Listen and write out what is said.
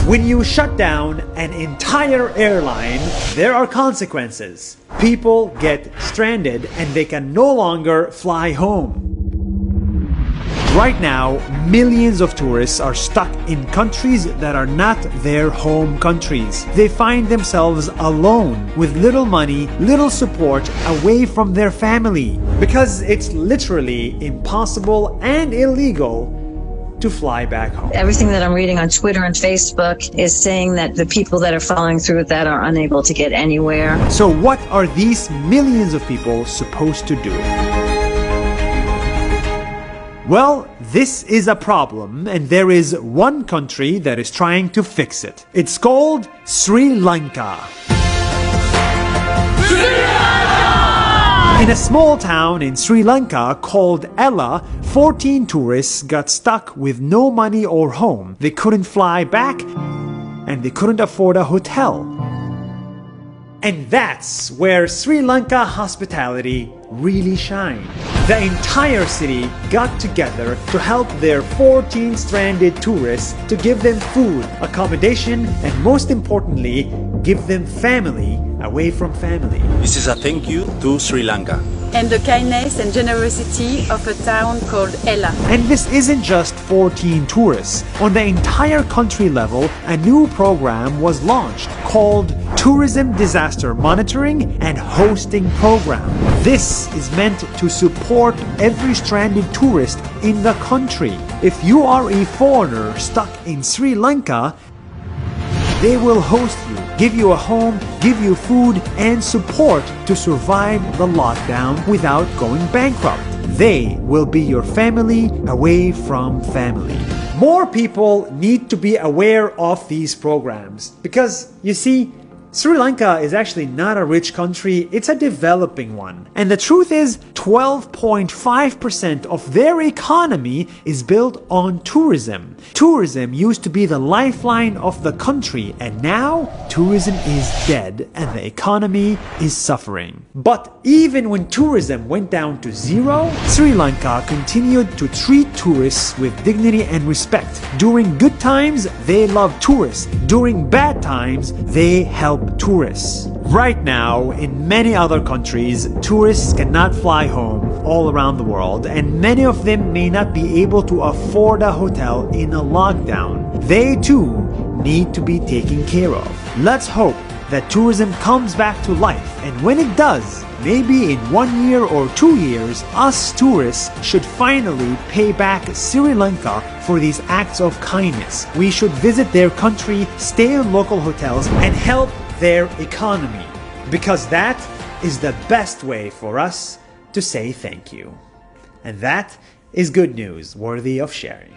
When you shut down an entire airline, there are consequences. People get stranded and they can no longer fly home. Right now, millions of tourists are stuck in countries that are not their home countries. They find themselves alone with little money, little support, away from their family. Because it's literally impossible and illegal to fly back home. Everything that I'm reading on Twitter and Facebook is saying that the people that are following through with that are unable to get anywhere. So what are these millions of people supposed to do? Well, this is a problem, and there is one country that is trying to fix it. It's called Sri Lanka. In a small town in Sri Lanka called Ella, 14 tourists got stuck with no money or home. They couldn't fly back, and they couldn't afford a hotel. And that's where Sri Lanka hospitality really shined. The entire city got together to help their 14 stranded tourists, to give them food, accommodation, and most importantly, give them family away from family. This is a thank you to Sri Lanka and the kindness and generosity of a town called Ella. And this isn't just 14 tourists. On the entire country level, a new program was launched called Tourism Disaster Monitoring and Hosting Program. This is meant to support every stranded tourist in the country. If you are a foreigner stuck in Sri Lanka, they will host you, give you a home, give you food and support to survive the lockdown without going bankrupt. They will be your family away from family. More people need to be aware of these programs because, you see, Sri Lanka is actually not a rich country, it's a developing one. And the truth is, 12.5% of their economy is built on tourism. Tourism used to be the lifeline of the country, and now tourism is dead and the economy is suffering. But even when tourism went down to zero, Sri Lanka continued to treat tourists with dignity and respect. During good times, they love tourists. During bad times, they help tourists. Right now, in many other countries, tourists cannot fly home all around the world, and many of them may not be able to afford a hotel in a lockdown. They too need to be taken care of. Let's hope that tourism comes back to life, and when it does, maybe in 1 year or 2 years, us tourists should finally pay back Sri Lanka for these acts of kindness. We should visit their country, stay in local hotels, and help their economy, because that is the best way for us to say thank you. And that is good news worthy of sharing.